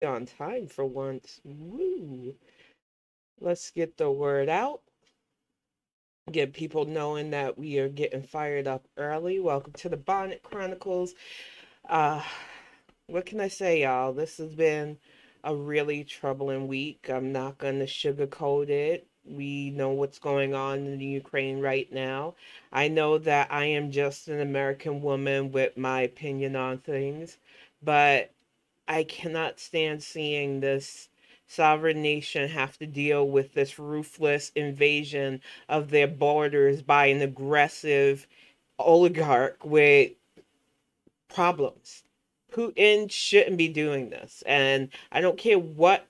On time for once. Woo. Let's get the word out. Get people knowing that we are getting fired up early. Welcome to the Bonnet Chronicles. Uh, what can I say, y'all? This has been a really troubling week. I'm not going to sugarcoat it. We know what's going on in the Ukraine right now. I know that I am just an American woman with my opinion on things, but I cannot stand seeing this sovereign nation have to deal with this ruthless invasion of their borders by an aggressive oligarch with problems. Putin shouldn't be doing this. And I don't care what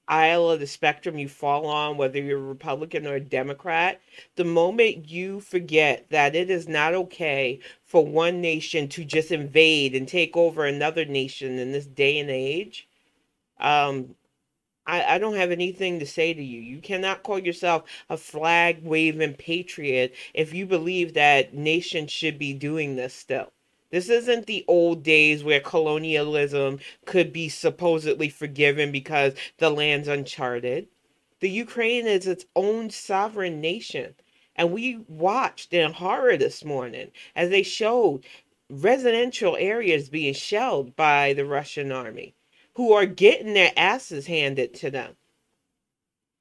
aisle of the spectrum you fall on, whether you're a Republican or a Democrat, the moment you forget that it is not okay for one nation to just invade and take over another nation in this day and age, um, I don't have anything to say to you. You cannot call yourself a flag waving patriot if you believe that nations should be doing this still. This isn't the old days where colonialism could be supposedly forgiven because the land's uncharted. The Ukraine is its own sovereign nation. And we watched in horror this morning as they showed residential areas being shelled by the Russian army, who are getting their asses handed to them.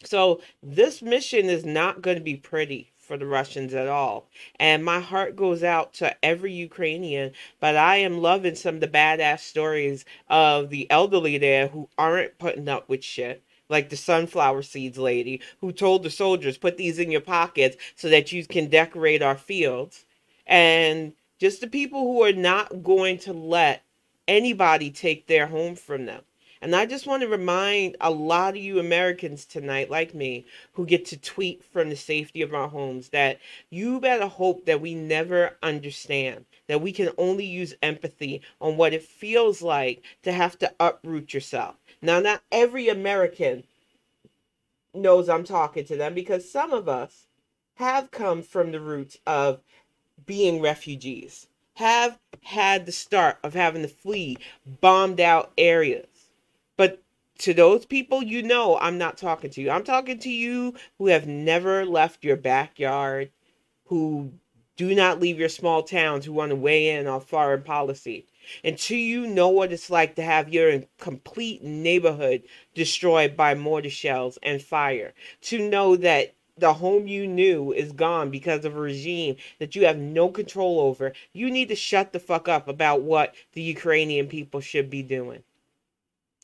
So this mission is not going to be pretty for the Russians at all. And my heart goes out to every Ukrainian, but I am loving some of the badass stories of the elderly there who aren't putting up with shit. Like the sunflower seeds lady who told the soldiers, put these in your pockets so that you can decorate our fields. And just the people who are not going to let anybody take their home from them. And I just want to remind a lot of you Americans tonight, like me, who get to tweet from the safety of our homes, that you better hope that we never understand, that we can only use empathy on what it feels like to have to uproot yourself. Now, not every American knows I'm talking to them because some of us have come from the roots of being refugees, have had the start of having to flee bombed out areas. But to those people, I'm not talking to you. I'm talking to you who have never left your backyard, who do not leave your small towns, who want to weigh in on foreign policy. Until you know what it's like to have your complete neighborhood destroyed by mortar shells and fire, to know that the home you knew is gone because of a regime that you have no control over, you need to shut the fuck up about what the Ukrainian people should be doing.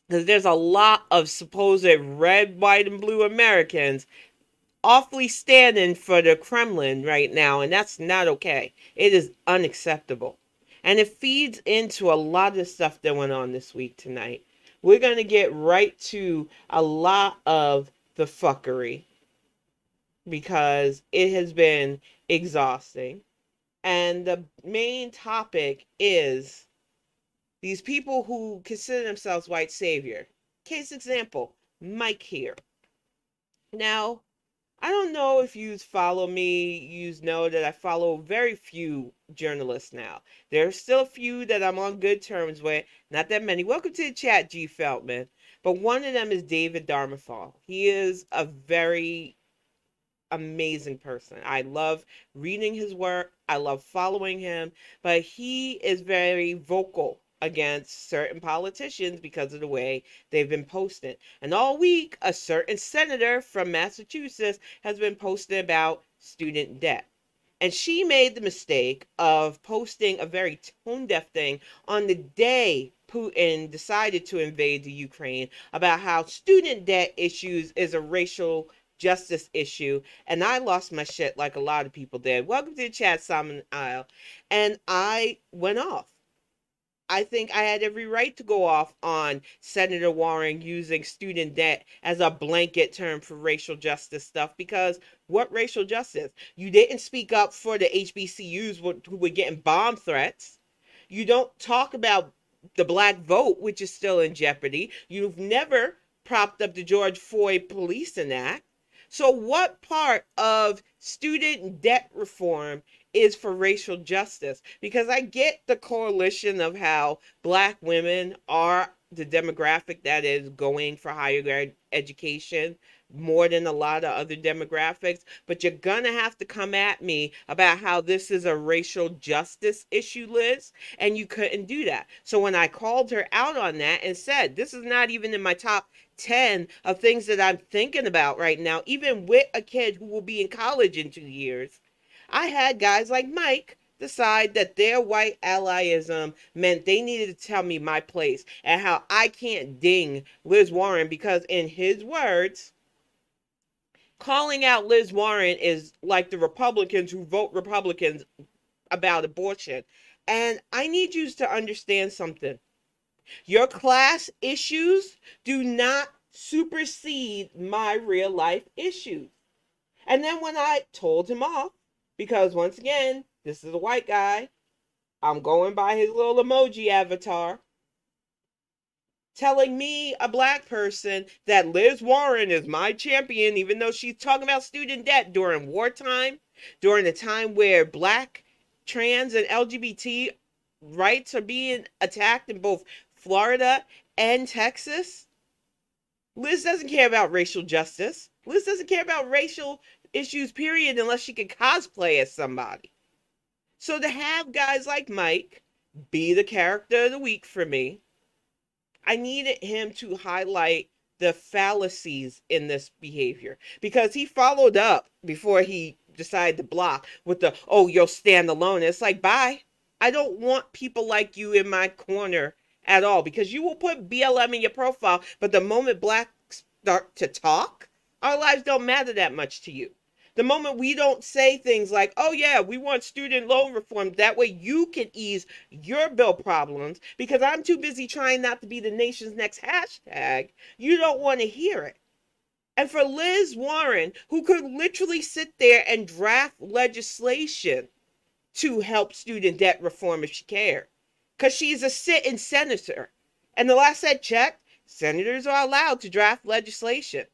Because there's a lot of supposed red, white, and blue Americans awfully standing for the Kremlin right now, and that's not okay. It is unacceptable. And it feeds into a lot of the stuff that went on this week tonight. We're going to get right to a lot of the fuckery because it has been exhausting. And the main topic is these people who consider themselves white savior. Case example, Mike here. Now, I don't know if you follow me, you know that I follow very few journalists now. There's still a few that I'm on good terms with, not that many. Welcome to the chat, G. Feltman. But one of them is David Darmafal. He is a very amazing person. I love reading his work. I love following him, but he is very vocal against certain politicians because of the way they've been posting. And all week, a certain senator from Massachusetts has been posting about student debt. And she made the mistake of posting a very tone-deaf thing on the day Putin decided to invade the Ukraine about how student debt issues is a racial justice issue. And I lost my shit like a lot of people did. Welcome to the chat, Simon Isle. And I went off. I think I had every right to go off on Senator Warren using student debt as a blanket term for racial justice stuff, because what racial justice? You didn't speak up for the HBCUs who were getting bomb threats. You don't talk about the black vote, which is still in jeopardy. You've never propped up the George Floyd Policing Act. So what part of student debt reform is for racial justice? Because I get the coalition of how black women are the demographic that is going for higher education more than a lot of other demographics, but you're gonna have to come at me about how this is a racial justice issue, Liz, and you couldn't do that. So when I called her out on that and said, this is not even in my top 10 of things that I'm thinking about right now, even with a kid who will be in college in 2 years, I had guys like Mike decide that their white allyism meant they needed to tell me my place and how I can't ding Liz Warren because, in his words, calling out Liz Warren is like the Republicans who vote Republicans about abortion. And I need you to understand something. Your class issues do not supersede my real life issues. And then when I told him off, because once again, this is a white guy, I'm going by his little emoji avatar, telling me, a black person, that Liz Warren is my champion, even though she's talking about student debt during wartime, during a time where black, trans, and LGBT rights are being attacked in both Florida and Texas. Liz doesn't care about racial justice. Liz doesn't care about racial issues, period, unless she can cosplay as somebody. So to have guys like Mike be the character of the week for me, I needed him to highlight the fallacies in this behavior, because he followed up before he decided to block with the, oh, you'll stand alone. It's like, bye. I don't want people like you in my corner at all, because you will put BLM in your profile, but the moment blacks start to talk, our lives don't matter that much to you. The moment we don't say things like, oh yeah, we want student loan reform, that way you can ease your bill problems, because I'm too busy trying not to be the nation's next hashtag, you don't want to hear it. And for Liz Warren, who could literally sit there and draft legislation to help student debt reform if she cared, because she's a sitting senator. And the last I checked, senators are allowed to draft legislation.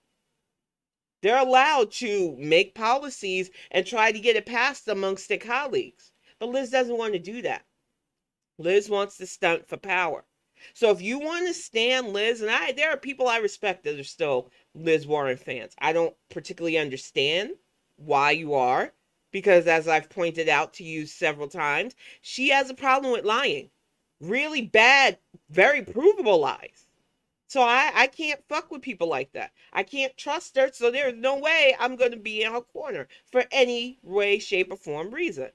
They're allowed to make policies and try to get it passed amongst their colleagues. But Liz doesn't want to do that. Liz wants to stunt for power. So if you want to stand Liz, and there are people I respect that are still Liz Warren fans. I don't particularly understand why you are, because as I've pointed out to you several times, she has a problem with lying. Really bad, very provable lies. So I can't fuck with people like that. I can't trust her, so there's no way I'm going to be in her corner for any way, shape, or form reason.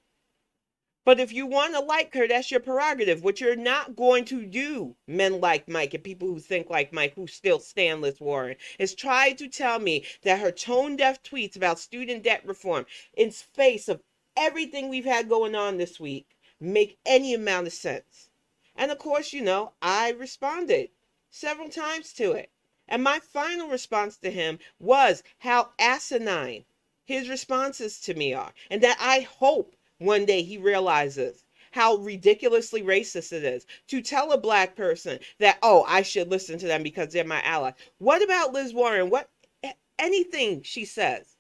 But if you want to like her, that's your prerogative. What you're not going to do, men like Mike and people who think like Mike, who still stand Liz Warren, is try to tell me that her tone-deaf tweets about student debt reform, in face of everything we've had going on this week, make any amount of sense. And of course, I responded several times to it. And my final response to him was how asinine his responses to me are. And that I hope one day he realizes how ridiculously racist it is to tell a black person that, oh, I should listen to them because they're my ally. What about Liz Warren? Anything she says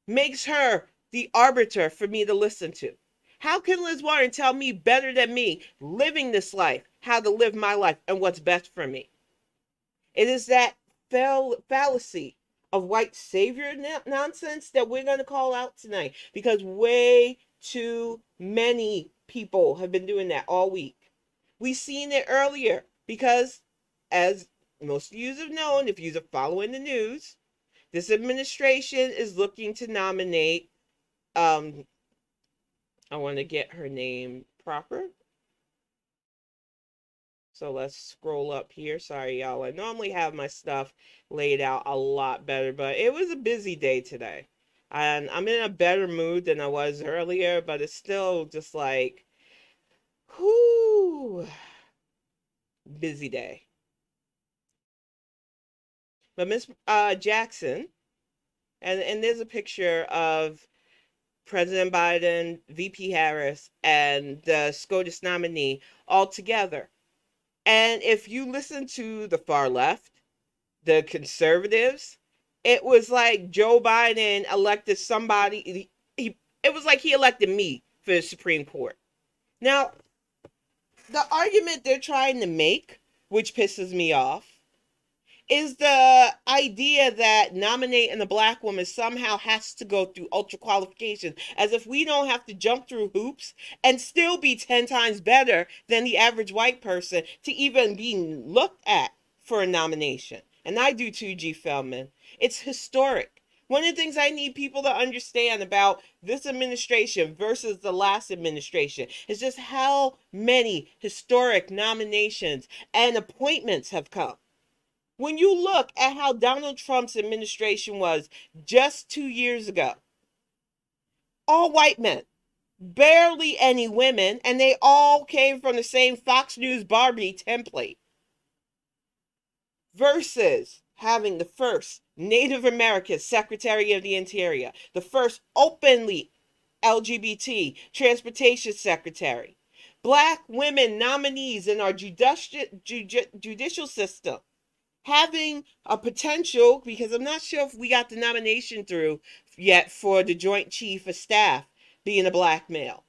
makes her the arbiter for me to listen to. How can Liz Warren tell me better than me, living this life, how to live my life and what's best for me? It is that fallacy of white savior nonsense that we're going to call out tonight, because way too many people have been doing that all week. We've seen it earlier because, as most of you have known, if you're following the news, this administration is looking to nominate, I want to get her name proper. So let's scroll up here. Sorry, y'all. I normally have my stuff laid out a lot better, but it was a busy day today. And I'm in a better mood than I was earlier, but it's still just like, whoo, busy day. But Miss Jackson, and there's a picture of President Biden, VP Harris, and the SCOTUS nominee all together. And if you listen to the far left, the conservatives, it was like Joe Biden elected somebody. It was like he elected me for the Supreme Court. Now, the argument they're trying to make which pisses me off, is the idea that nominating a black woman somehow has to go through ultra qualifications, as if we don't have to jump through hoops and still be 10 times better than the average white person to even be looked at for a nomination. And I do too, G. Feldman. It's historic. One of the things I need people to understand about this administration versus the last administration is just how many historic nominations and appointments have come. When you look at how Donald Trump's administration was just 2 years ago, all white men, barely any women, and they all came from the same Fox News Barbie template, versus having the first Native American Secretary of the Interior, the first openly LGBT Transportation Secretary, black women nominees in our judicial system, having a potential, because I'm not sure if we got the nomination through yet for the Joint Chief of Staff being a black male.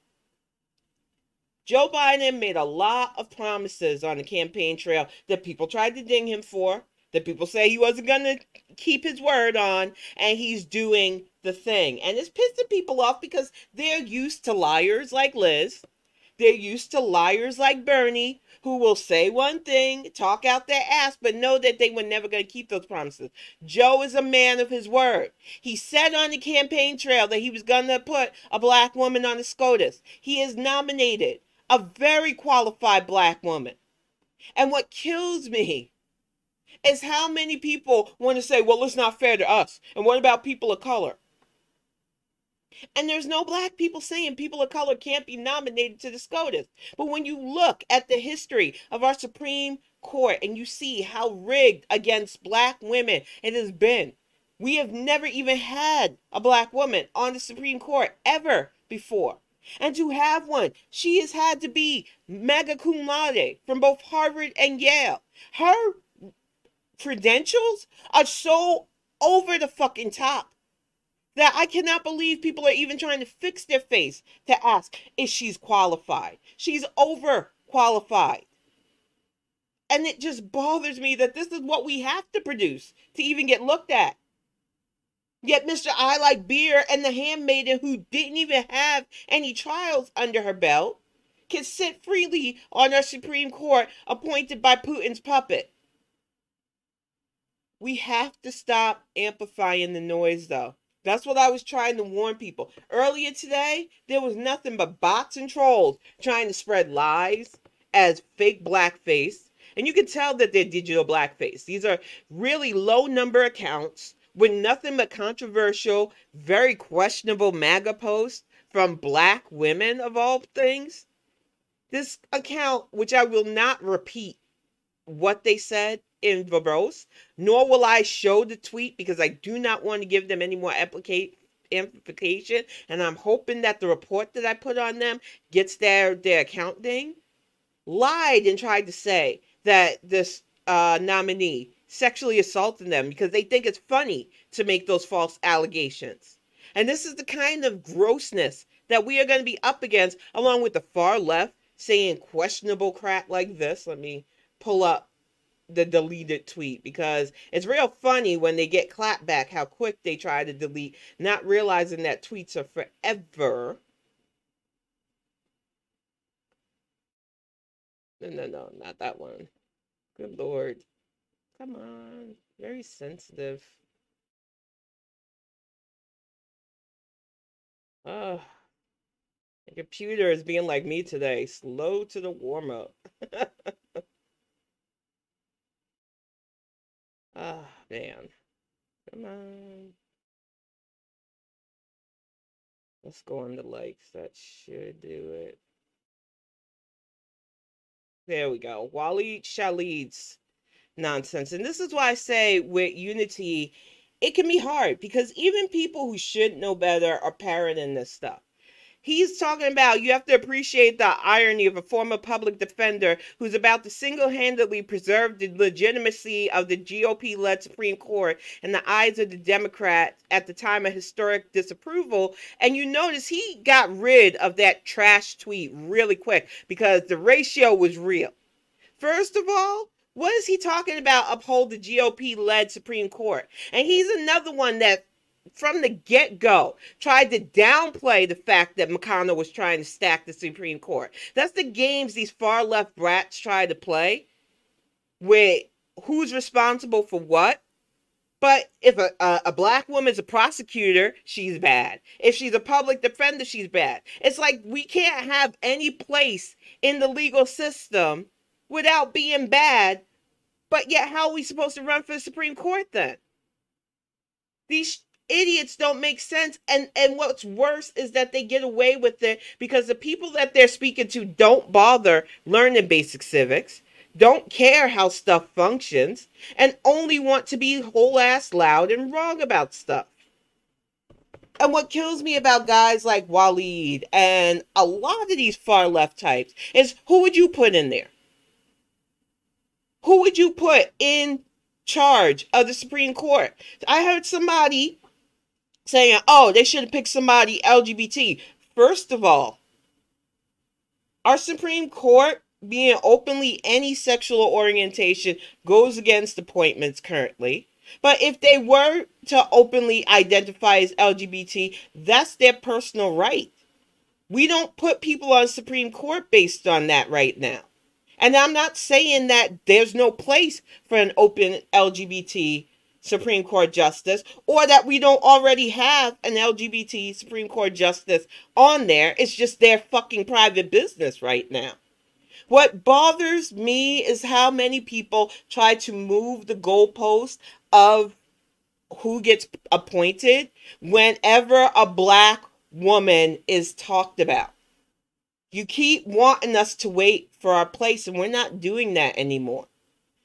Joe Biden made a lot of promises on the campaign trail that people tried to ding him for, that people say he wasn't going to keep his word on, and he's doing the thing. And it's pissing people off because they're used to liars like Liz. They're used to liars like Bernie, who will say one thing, talk out their ass, but know that they were never going to keep those promises. Joe is a man of his word. He said on the campaign trail that he was going to put a black woman on the SCOTUS. He has nominated a very qualified black woman. And what kills me is how many people want to say, well, it's not fair to us. And what about people of color? And there's no black people saying people of color can't be nominated to the SCOTUS. But when you look at the history of our Supreme Court and you see how rigged against black women it has been, we have never even had a black woman on the Supreme Court ever before. And to have one, she has had to be magna cum laude from both Harvard and Yale. Her credentials are so over the fucking top that I cannot believe people are even trying to fix their face to ask if she's qualified. She's overqualified. And it just bothers me that this is what we have to produce to even get looked at. Yet Mr. I Like Beer and the handmaiden, who didn't even have any trials under her belt, can sit freely on our Supreme Court appointed by Putin's puppet. We have to stop amplifying the noise, though. That's what I was trying to warn people. Earlier today, there was nothing but bots and trolls trying to spread lies as fake blackface. And you can tell that they're digital blackface. These are really low number accounts with nothing but controversial, very questionable MAGA posts from black women of all things. This account, which I will not repeat what they said in verbose, nor will I show the tweet because I do not want to give them any more amplification, and I'm hoping that the report that I put on them gets their account ding, lied and tried to say that this nominee sexually assaulted them because they think it's funny to make those false allegations. And this is the kind of grossness that we are going to be up against, along with the far left saying questionable crap like this. Let me pull up the deleted tweet, because it's real funny when they get clapped back how quick they try to delete, not realizing that tweets are forever. No, not that one. Good Lord. Come on. Very sensitive. Ugh. The computer is being like me today. Slow to the warm-up. Ah, man. Come on. Let's go on the likes. That should do it. There we go. Wally Shahid's nonsense. And this is why I say with unity, it can be hard, because even people who should know better are parroting this stuff. He's talking about you have to appreciate the irony of a former public defender who's about to single-handedly preserve the legitimacy of the GOP-led Supreme Court in the eyes of the Democrats at the time of historic disapproval. And you notice he got rid of that trash tweet really quick because the ratio was real. First of all, What is he talking about? Uphold the GOP-led Supreme Court. And he's another one that, from the get-go, tried to downplay the fact that McConnell was trying to stack the Supreme Court. That's the games these far-left brats try to play with who's responsible for what. But if a black woman's a prosecutor, she's bad. If she's a public defender, she's bad. It's like we can't have any place in the legal system without being bad. But yet, how are we supposed to run for the Supreme Court then? These idiots don't make sense. And what's worse is that they get away with it because the people that they're speaking to don't bother learning basic civics, don't care how stuff functions, and only want to be whole-ass loud and wrong about stuff. And what kills me about guys like Waleed and a lot of these far-left types is, who would you put in there? Who would you put in charge of the Supreme Court? I heard somebody saying, oh, they should have picked somebody LGBT. First of all, our Supreme Court being openly any sexual orientation goes against appointments currently. But if they were to openly identify as LGBT, that's their personal right. We don't put people on Supreme Court based on that right now. And I'm not saying that there's no place for an open LGBT Supreme Court justice, or that we don't already have an LGBT Supreme Court justice on there. It's just their fucking private business right now. What bothers me is how many people try to move the goalpost of who gets appointed whenever a black woman is talked about. You keep wanting us to wait for our place, and we're not doing that anymore.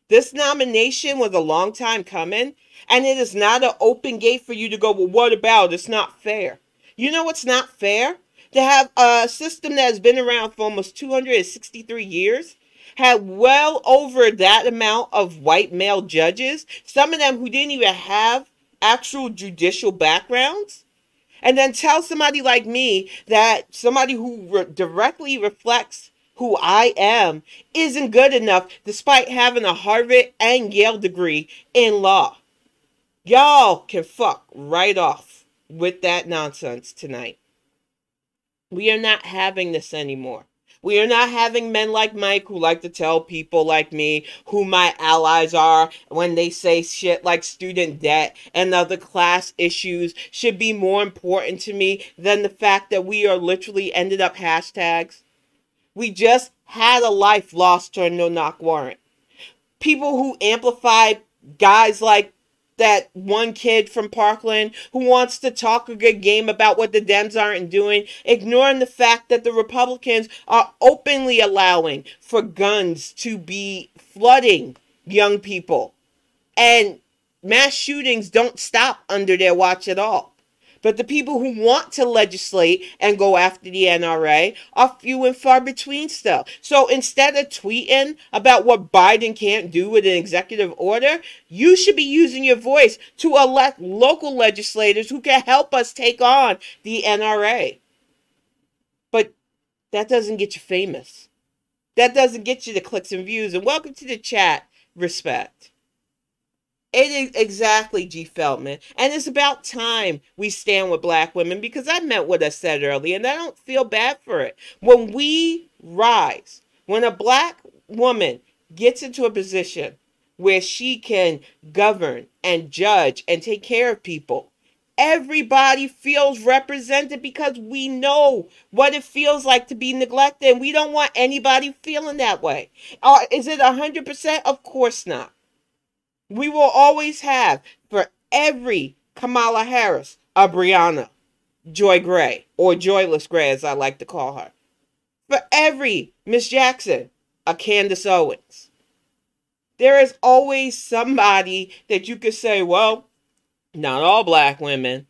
This nomination was a long time coming, and it is not an open gate for you to go, well, what about? It's not fair. You know what's not fair? To have a system that has been around for almost 263 years, had well over that amount of white male judges, some of them who didn't even have actual judicial backgrounds, and then tell somebody like me that somebody who directly reflects who I am isn't good enough despite having a Harvard and Yale degree in law. Y'all can fuck right off with that nonsense tonight. We are not having this anymore. We are not having men like Mike who like to tell people like me who my allies are when they say shit like student debt and other class issues should be more important to me than the fact that we are literally ended up hashtags. We just had a life lost to a no-knock warrant. People who amplify guys like that one kid from Parkland who wants to talk a good game about what the Dems aren't doing, ignoring the fact that the Republicans are openly allowing for guns to be flooding young people. And mass shootings don't stop under their watch at all. But the people who want to legislate and go after the NRA are few and far between still. So instead of tweeting about what Biden can't do with an executive order, you should be using your voice to elect local legislators who can help us take on the NRA. But that doesn't get you famous. That doesn't get you the clicks and views. And welcome to the chat, Respect. It is exactly, G. Feldman. And it's about time we stand with black women, because I meant what I said earlier, and I don't feel bad for it. When we rise, when a black woman gets into a position where she can govern and judge and take care of people, everybody feels represented because we know what it feels like to be neglected, and we don't want anybody feeling that way. Is it 100%? Of course not. We will always have, for every Kamala Harris, a Breonna Joy Gray, or Joyless Gray as I like to call her. For every Miss Jackson, a Candace Owens. There is always somebody that you could say, well, not all black women,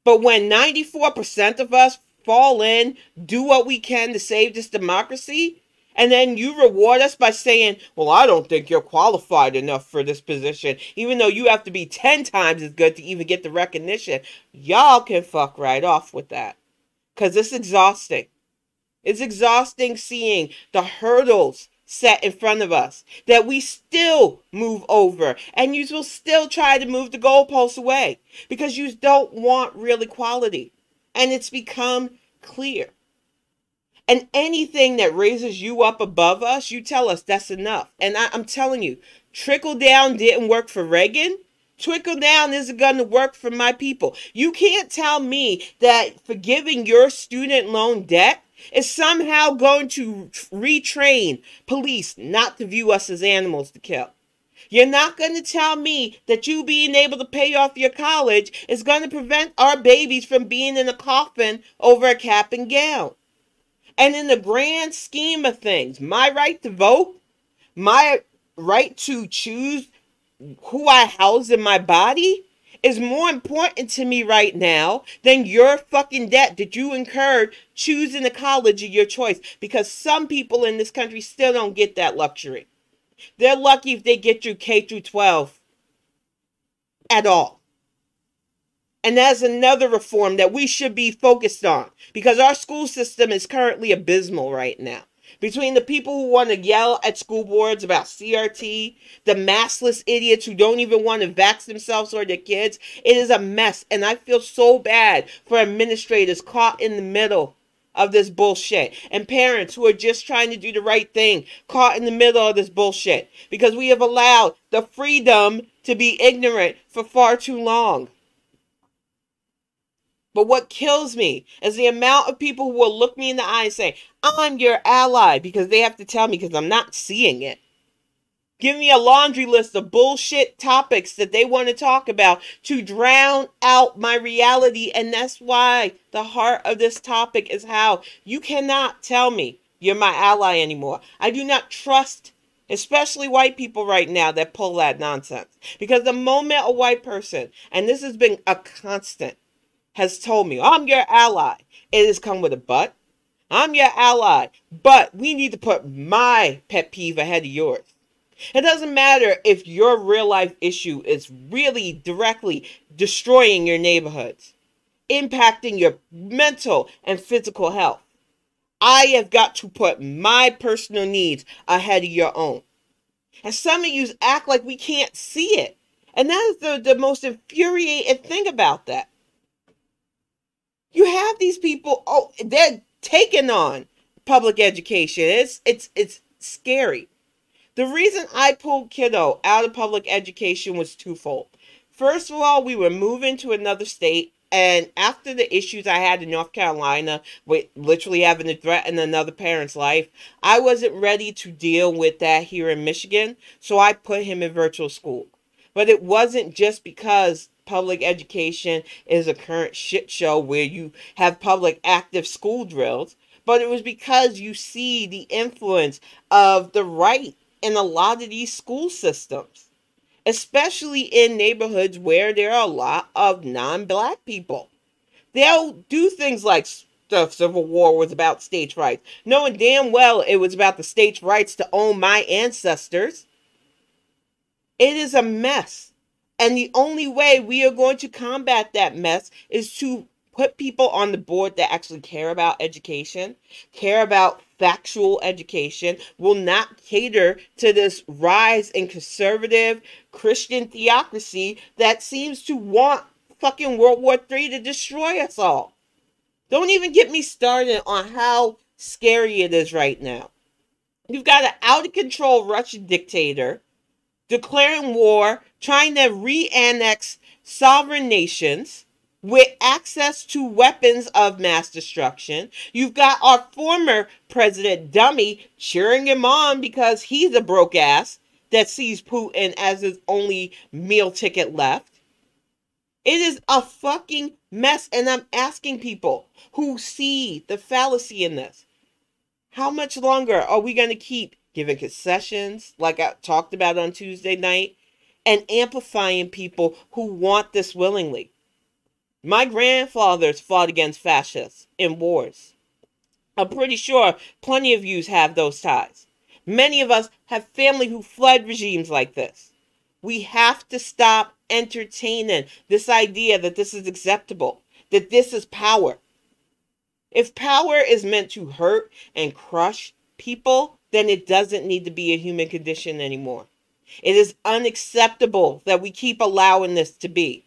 but when 94% of us fall in, do what we can to save this democracy, and then you reward us by saying, well, I don't think you're qualified enough for this position, even though you have to be 10 times as good to even get the recognition. Y'all can fuck right off with that. Because it's exhausting. It's exhausting seeing the hurdles set in front of us that we still move over, and you will still try to move the goalposts away because you don't want real equality. And it's become clear. And anything that raises you up above us, you tell us that's enough. And I'm telling you, trickle down didn't work for Reagan. Trickle down isn't going to work for my people. You can't tell me that forgiving your student loan debt is somehow going to retrain police not to view us as animals to kill. You're not going to tell me that you being able to pay off your college is going to prevent our babies from being in a coffin over a cap and gown. And in the grand scheme of things, my right to vote, my right to choose who I house in my body is more important to me right now than your fucking debt that you incurred choosing a college of your choice. Because some people in this country still don't get that luxury. They're lucky if they get through K through 12 at all. And that's another reform that we should be focused on, because our school system is currently abysmal right now. Between the people who want to yell at school boards about CRT, the massless idiots who don't even want to vax themselves or their kids, it is a mess. And I feel so bad for administrators caught in the middle of this bullshit, and parents who are just trying to do the right thing caught in the middle of this bullshit, because we have allowed the freedom to be ignorant for far too long. But what kills me is the amount of people who will look me in the eye and say, I'm your ally, because they have to tell me because I'm not seeing it. Give me a laundry list of bullshit topics that they want to talk about to drown out my reality. And that's why the heart of this topic is how you cannot tell me you're my ally anymore. I do not trust, especially white people right now, that pull that nonsense. Because the moment a white person, and this has been a constant, has told me, I'm your ally, it has come with a but. I'm your ally, but we need to put my pet peeve ahead of yours. It doesn't matter if your real life issue is really directly destroying your neighborhoods, impacting your mental and physical health. I have got to put my personal needs ahead of your own. And some of you act like we can't see it. And that is the most infuriating thing about that. You have these people, they're taking on public education. It's scary. The reason I pulled kiddo out of public education was twofold. First of all, we were moving to another state, and after the issues I had in North Carolina with literally having to threaten another parent's life, I wasn't ready to deal with that here in Michigan, so I put him in virtual school. But it wasn't just because public education is a current shit show where you have public active school drills, but it was because you see the influence of the right in a lot of these school systems, especially in neighborhoods where there are a lot of non-black people. They'll do things like the Civil War was about states' rights, knowing damn well it was about the states' rights to own my ancestors. It is a mess. And the only way we are going to combat that mess is to put people on the board that actually care about education, care about factual education, will not cater to this rise in conservative Christian theocracy that seems to want fucking World War III to destroy us all. Don't even get me started on how scary it is right now. You've got an out-of-control Russian dictator declaring war, trying to re-annex sovereign nations with access to weapons of mass destruction. You've got our former president, dummy, cheering him on because he's a broke ass that sees Putin as his only meal ticket left. It is a fucking mess, and I'm asking people who see the fallacy in this, how much longer are we going to keep giving concessions, like I talked about on Tuesday night, and amplifying people who want this willingly? My grandfathers fought against fascists in wars. I'm pretty sure plenty of you have those ties. Many of us have family who fled regimes like this. We have to stop entertaining this idea that this is acceptable, that this is power. If power is meant to hurt and crush people, then it doesn't need to be a human condition anymore. It is unacceptable that we keep allowing this to be.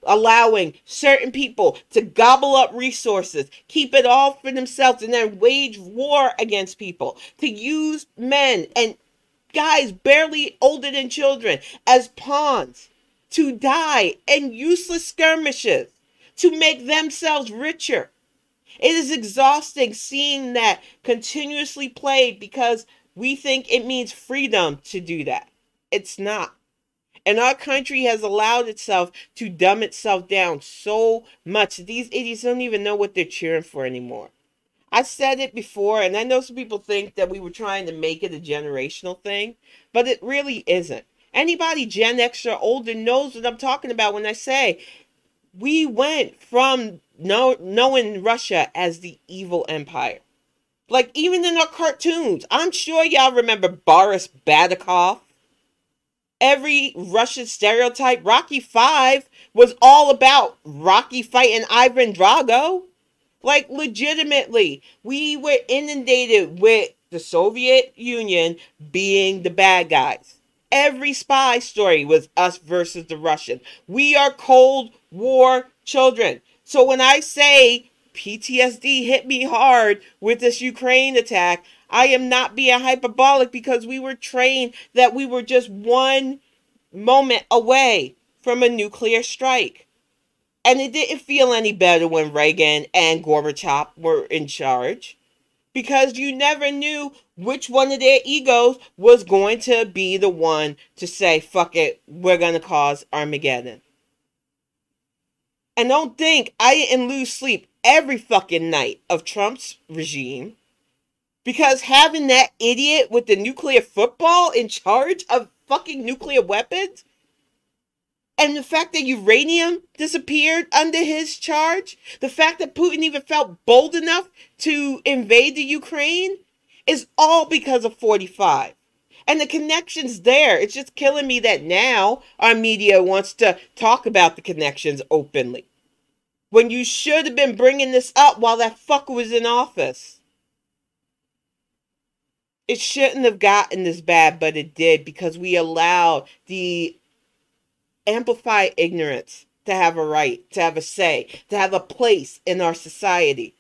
Allowing certain people to gobble up resources, keep it all for themselves, and then wage war against people. To use men and guys barely older than children as pawns. To die in useless skirmishes. To make themselves richer. It is exhausting seeing that continuously played because we think it means freedom to do that. It's not. And our country has allowed itself to dumb itself down so much. These idiots don't even know what they're cheering for anymore. I said it before, and I know some people think that we were trying to make it a generational thing, but it really isn't. Anybody Gen X or older knows what I'm talking about when I say we went from knowing Russia as the evil empire. Like, even in our cartoons, I'm sure y'all remember Boris Badikov. Every Russian stereotype, Rocky V was all about Rocky fighting Ivan Drago. Like, legitimately, we were inundated with the Soviet Union being the bad guys. Every spy story was us versus the Russians. We are Cold War children. So when I say PTSD hit me hard with this Ukraine attack, I am not being hyperbolic because we were trained that we were just one moment away from a nuclear strike. And it didn't feel any better when Reagan and Gorbachev were in charge, because you never knew which one of their egos was going to be the one to say, fuck it, we're going to cause Armageddon. And don't think I didn't lose sleep every fucking night of Trump's regime, because having that idiot with the nuclear football in charge of fucking nuclear weapons, and the fact that uranium disappeared under his charge, the fact that Putin even felt bold enough to invade the Ukraine, is all because of 45. And the connection's there. It's just killing me that now our media wants to talk about the connections openly, when you should have been bringing this up while that fucker was in office. It shouldn't have gotten this bad, but it did, because we allowed the amplified ignorance to have a right, to have a say, to have a place in our society.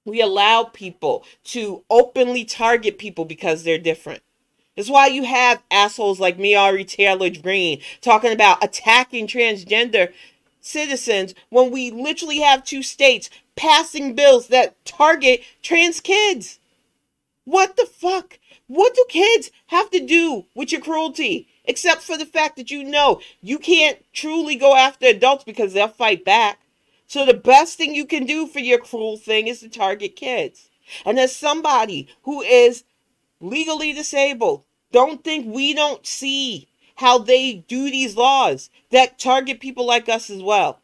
We allow people to openly target people because they're different. That's why you have assholes like Marjorie Taylor Greene talking about attacking transgender citizens when we literally have 2 states passing bills that target trans kids. What the fuck? What do kids have to do with your cruelty? Except for the fact that you can't truly go after adults because they'll fight back. So the best thing you can do for your cruel thing is to target kids. And as somebody who is legally disabled, don't think we don't see how they do these laws that target people like us as well.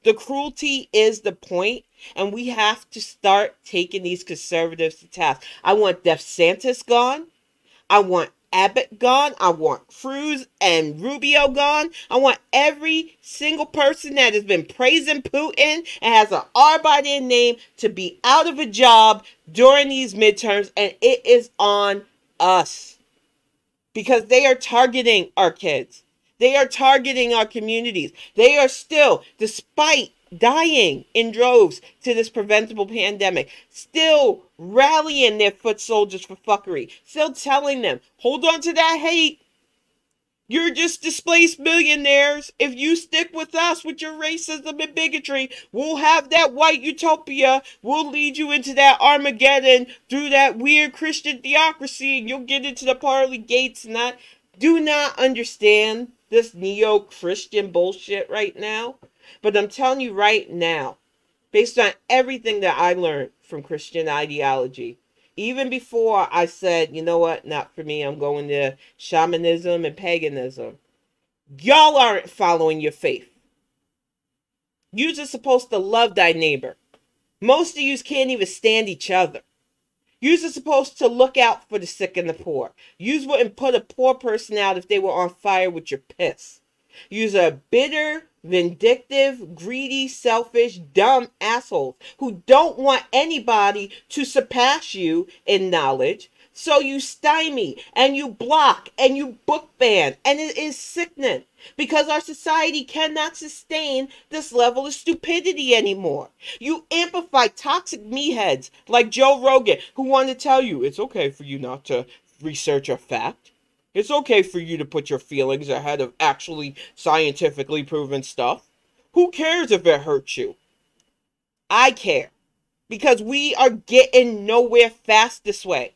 The cruelty is the point, and we have to start taking these conservatives to task. I want DeSantis gone. I want Abbott gone. I want Cruz and Rubio gone. I want every single person that has been praising Putin and has an R by their name to be out of a job during these midterms, and it is on us. Because they are targeting our kids. They are targeting our communities. They are still, despite dying in droves to this preventable pandemic, still rallying their foot soldiers for fuckery. Still telling them, hold on to that hate. You're just displaced millionaires. If you stick with us with your racism and bigotry, we'll have that white utopia. We'll lead you into that Armageddon through that weird Christian theocracy, and you'll get into the pearly gates. And I do not understand this neo-Christian bullshit right now. But I'm telling you right now, based on everything that I learned from Christian ideology, even before I said, you know what, not for me, I'm going to shamanism and paganism. Y'all aren't following your faith. You're just supposed to love thy neighbor. Most of you can't even stand each other. You're just supposed to look out for the sick and the poor. You wouldn't put a poor person out if they were on fire with your piss. You're a bitter, vindictive, greedy, selfish, dumb assholes who don't want anybody to surpass you in knowledge. So you stymie and you block and you book ban, and it is sickening because our society cannot sustain this level of stupidity anymore. You amplify toxic meatheads like Joe Rogan who want to tell you it's okay for you not to research a fact. It's okay for you to put your feelings ahead of actually scientifically proven stuff. Who cares if it hurts you? I care because we are getting nowhere fast this way.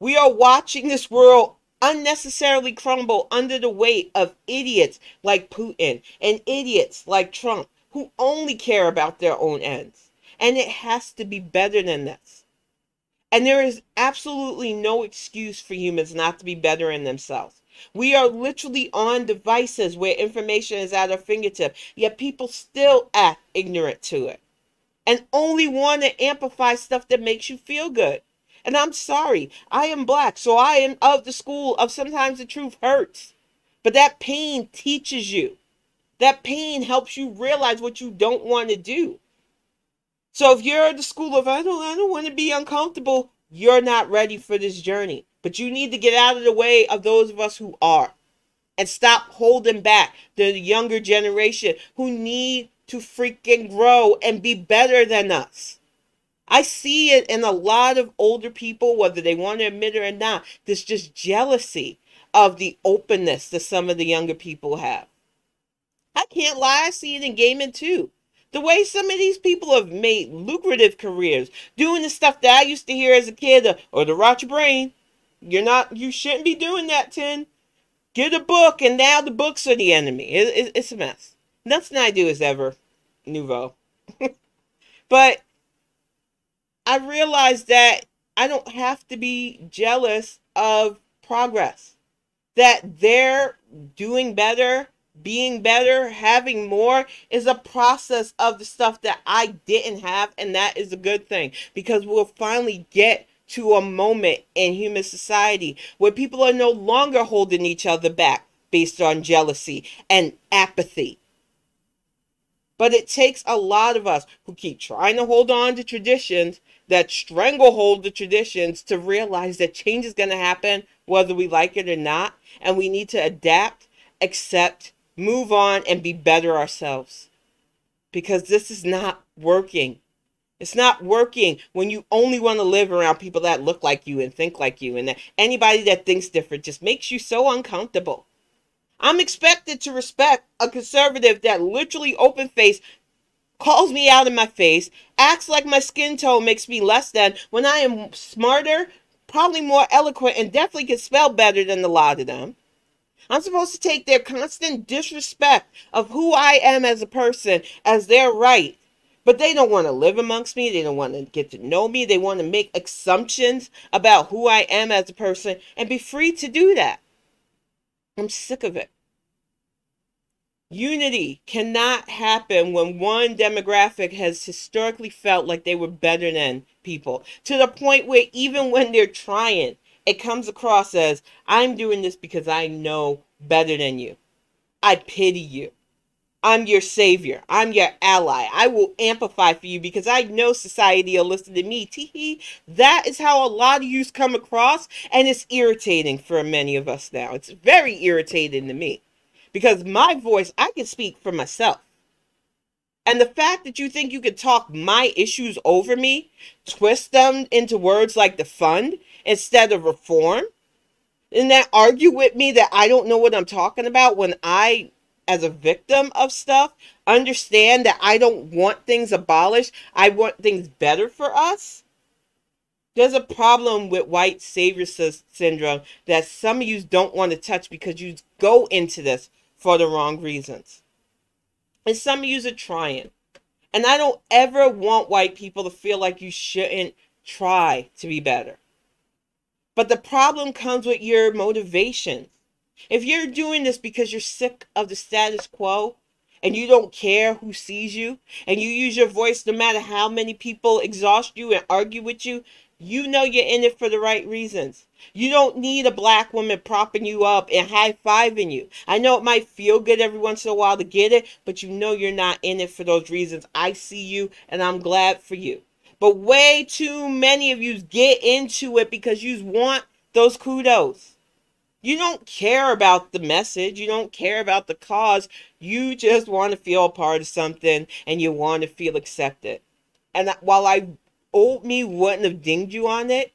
We are watching this world unnecessarily crumble under the weight of idiots like Putin and idiots like Trump who only care about their own ends. And it has to be better than this. And there is absolutely no excuse for humans not to be better in themselves. We are literally on devices where information is at our fingertip, yet people still act ignorant to it and only want to amplify stuff that makes you feel good. And I'm sorry, I am black, so I am of the school of sometimes the truth hurts. But that pain teaches you. That pain helps you realize what you don't want to do. So if you're the school of, I don't want to be uncomfortable, you're not ready for this journey. But you need to get out of the way of those of us who are. And stop holding back the younger generation who need to freaking grow and be better than us. I see it in a lot of older people, whether they want to admit it or not. There's just jealousy of the openness that some of the younger people have. I can't lie, I see it in gaming too. The way some of these people have made lucrative careers, doing the stuff that I used to hear as a kid, or to rot your brain. You shouldn't be doing that, Tin. Get a book, and now the books are the enemy. It's a mess. Nothing I do is ever nouveau. But I realized that I don't have to be jealous of progress. That they're doing better, being better, having more is a process of the stuff that I didn't have, and that is a good thing because we'll finally get to a moment in human society where people are no longer holding each other back based on jealousy and apathy. But it takes a lot of us who keep trying to hold on to traditions that stranglehold the traditions to realize that change is going to happen whether we like it or not. And we need to adapt, accept, move on, and be better ourselves. Because this is not working. It's not working when you only want to live around people that look like you and think like you. And that anybody that thinks different just makes you so uncomfortable. I'm expected to respect a conservative that literally open-faced calls me out in my face, acts like my skin tone makes me less than, when I am smarter, probably more eloquent, and definitely can spell better than a lot of them. I'm supposed to take their constant disrespect of who I am as a person as their right. But they don't want to live amongst me. They don't want to get to know me. They want to make assumptions about who I am as a person and be free to do that. I'm sick of it. Unity cannot happen when one demographic has historically felt like they were better than people, to the point where even when they're trying, it comes across as, I'm doing this because I know better than you. I pity you. I'm your savior. I'm your ally. I will amplify for you because I know society will listen to me. Teehee. That is how a lot of yous come across, and it's irritating for many of us now. It's very irritating to me because my voice, I can speak for myself. And the fact that you think you can talk my issues over me, twist them into words like defund instead of reform, and then argue with me that I don't know what I'm talking about when I, as a victim of stuff, understand that I don't want things abolished. I want things better for us. There's a problem with white savior syndrome that some of you don't want to touch because you go into this for the wrong reasons. And some of you are trying. And I don't ever want white people to feel like you shouldn't try to be better. But the problem comes with your motivation. If you're doing this because you're sick of the status quo and you don't care who sees you and you use your voice no matter how many people exhaust you and argue with you, you know you're in it for the right reasons. You don't need a black woman propping you up and high-fiving you. I know it might feel good every once in a while to get it, but you know you're not in it for those reasons. I see you and I'm glad for you. But way too many of you get into it because you want those kudos. You don't care about the message. You don't care about the cause. You just want to feel a part of something and you want to feel accepted. And while old me wouldn't have dinged you on it,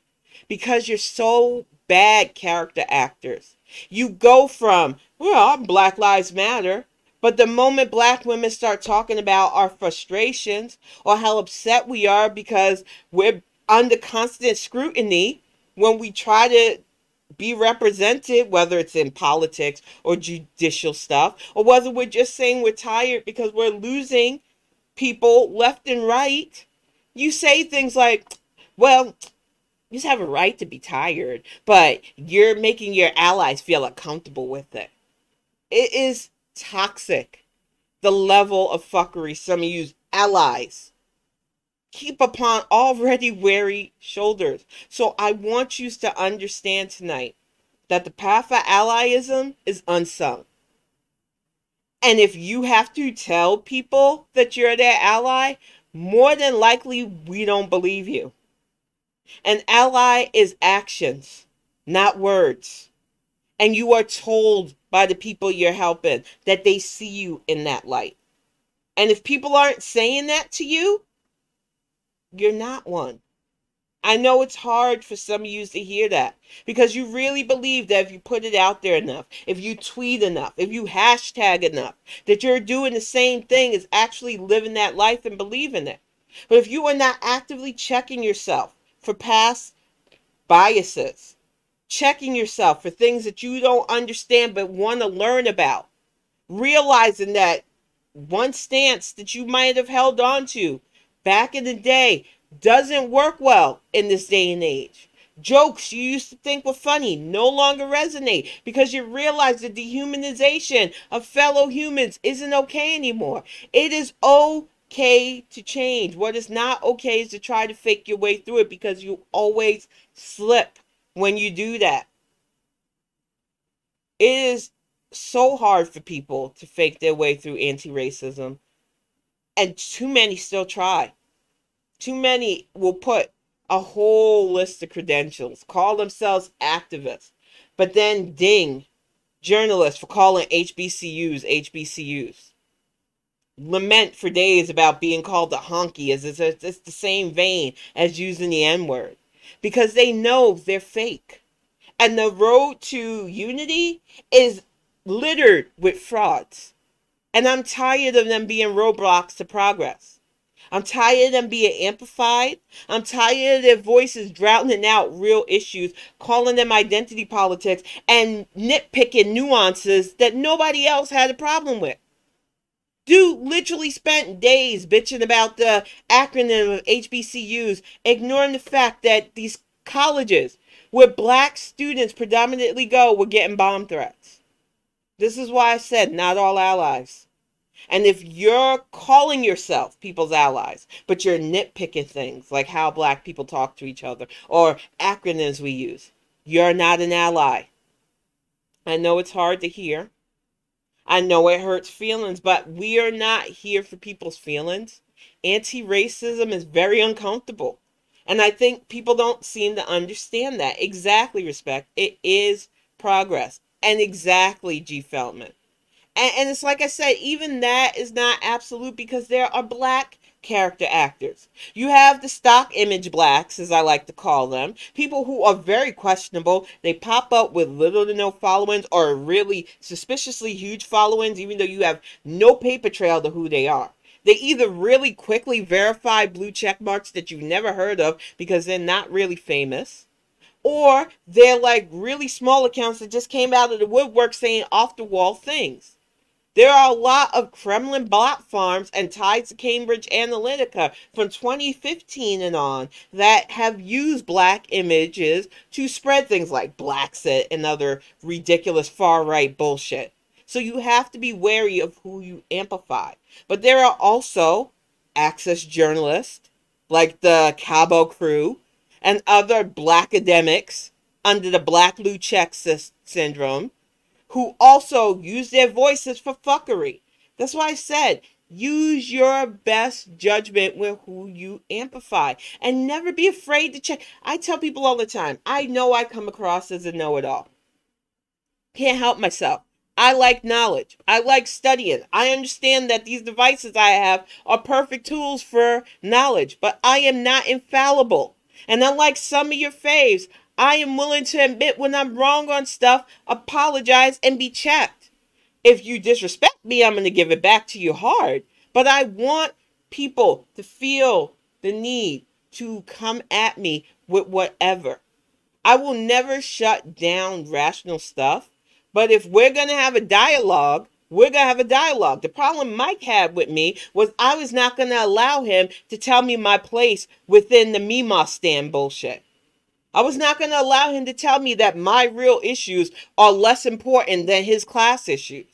because you're so bad character actors. You go from, well, Black Lives Matter, but the moment black women start talking about our frustrations or how upset we are because we're under constant scrutiny when we try to be represented, whether it's in politics or judicial stuff, or whether we're just saying we're tired because we're losing people left and right, you say things like, well, you just have a right to be tired, but you're making your allies feel uncomfortable with it. It is toxic, the level of fuckery some of you allies keep upon already weary shoulders. So I want you to understand tonight that the path of allyism is unsung. And if you have to tell people that you're their ally, more than likely we don't believe you. An ally is actions, not words. And you are told by the people you're helping that they see you in that light. And if people aren't saying that to you, you're not one. I know it's hard for some of you to hear that because you really believe that if you put it out there enough, if you tweet enough, if you hashtag enough, that you're doing the same thing as actually living that life and believing it. But if you are not actively checking yourself for past biases, checking yourself for things that you don't understand but want to learn about, realizing that one stance that you might have held on to back in the day doesn't work well in this day and age. Jokes you used to think were funny no longer resonate because you realize the dehumanization of fellow humans isn't okay anymore. It is okay to change. What is not okay is to try to fake your way through it because you always slip when you do that. It is so hard for people to fake their way through anti-racism, and too many still try. Too many will put a whole list of credentials, call themselves activists, but then ding journalists for calling HBCUs. Lament for days about being called a honky as it's the same vein as using the N-word. Because they know they're fake. And the road to unity is littered with frauds. And I'm tired of them being roadblocks to progress. I'm tired of them being amplified. I'm tired of their voices drowning out real issues, calling them identity politics, and nitpicking nuances that nobody else had a problem with. Dude literally spent days bitching about the acronym of HBCUs, ignoring the fact that these colleges where black students predominantly go were getting bomb threats. This is why I said not all allies. And if you're calling yourself people's allies, but you're nitpicking things like how black people talk to each other or acronyms we use, you're not an ally. I know it's hard to hear. I know it hurts feelings, but we are not here for people's feelings. Anti-racism is very uncomfortable. And I think people don't seem to understand that. Exactly, Respect. It is progress. And exactly, G. Feldman. And it's like I said, even that is not absolute because there are black character actors. You have the stock image blacks, as I like to call them, people who are very questionable. They pop up with little to no followings or really suspiciously huge followings, even though you have no paper trail to who they are. They either really quickly verify blue check marks that you've never heard of because they're not really famous, or they're like really small accounts that just came out of the woodwork saying off the wall things. There are a lot of Kremlin bot farms and ties to Cambridge Analytica from 2015 and on that have used black images to spread things like Blackset and other ridiculous far-right bullshit. So you have to be wary of who you amplify. But there are also access journalists like the Cabo Crew and other black academics under the black blue check syndrome who also use their voices for fuckery. That's why I said, Use your best judgment with who you amplify and never be afraid to check. I tell people all the time, I know I come across as a know-it-all. Can't help myself. I like knowledge. I like studying. I understand that these devices I have are perfect tools for knowledge, but I am not infallible. And unlike some of your faves, I am willing to admit when I'm wrong on stuff, apologize, and be checked. If you disrespect me, I'm going to give it back to you hard. But I want people to feel the need to come at me with whatever. I will never shut down rational stuff. But if we're going to have a dialogue, we're going to have a dialogue. The problem Mike had with me was I was not going to allow him to tell me my place within the Mima stand bullshit. I was not going to allow him to tell me that my real issues are less important than his class issues.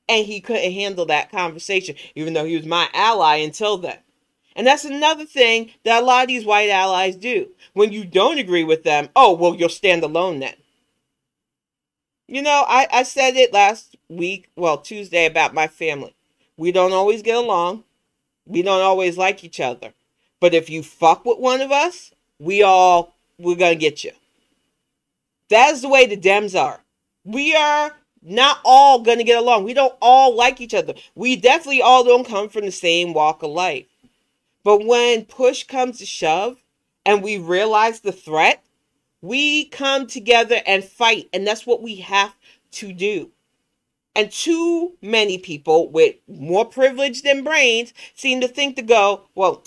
And he couldn't handle that conversation, even though he was my ally until then. And that's another thing that a lot of these white allies do. When you don't agree with them, oh, well, you'll stand alone then. You know, I said it last week, well, Tuesday, about my family. We don't always get along. We don't always like each other. But if you fuck with one of us, we're going to get you. That is the way the Dems are. We are not all going to get along. We don't all like each other. We definitely all don't come from the same walk of life. But when push comes to shove and we realize the threat, we come together and fight. And that's what we have to do. And too many people with more privilege than brains seem to think to go, well,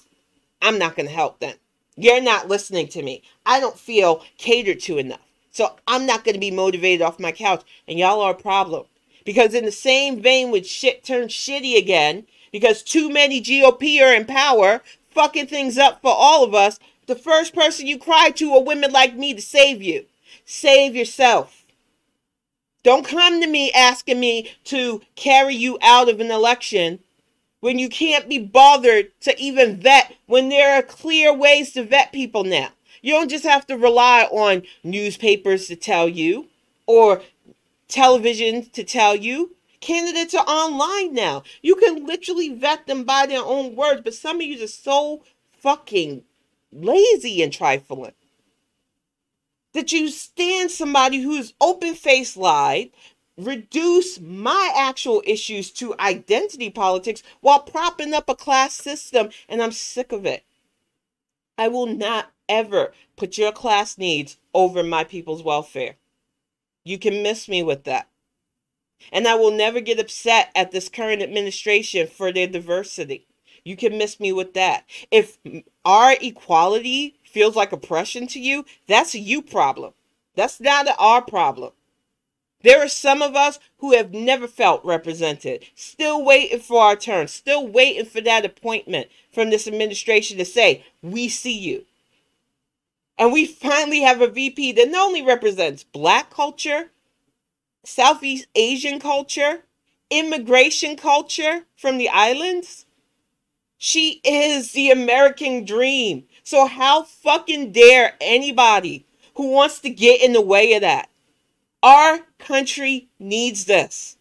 I'm not going to help them. You're not listening to me. I don't feel catered to enough. So I'm not going to be motivated off my couch. And y'all are a problem. Because in the same vein with shit turned shitty again, because too many GOP are in power, fucking things up for all of us, the first person you cry to are women like me to save you. Save yourself. Don't come to me asking me to carry you out of an election when you can't be bothered to even vet, when there are clear ways to vet people now. You don't just have to rely on newspapers to tell you or television to tell you. Candidates are online now. You can literally vet them by their own words, but some of you are so fucking lazy and trifling that you stand somebody who's open-faced lied, reduce my actual issues to identity politics while propping up a class system, and I'm sick of it. I will not ever put your class needs over my people's welfare. You can miss me with that. And I will never get upset at this current administration for their diversity. You can miss me with that. If our equality feels like oppression to you, that's a you problem. That's not an our problem. There are some of us who have never felt represented, still waiting for our turn, still waiting for that appointment from this administration to say, we see you. And we finally have a VP that not only represents Black culture, Southeast Asian culture, immigration culture from the islands. She is the American dream. So how fucking dare anybody who wants to get in the way of that? Our country needs this.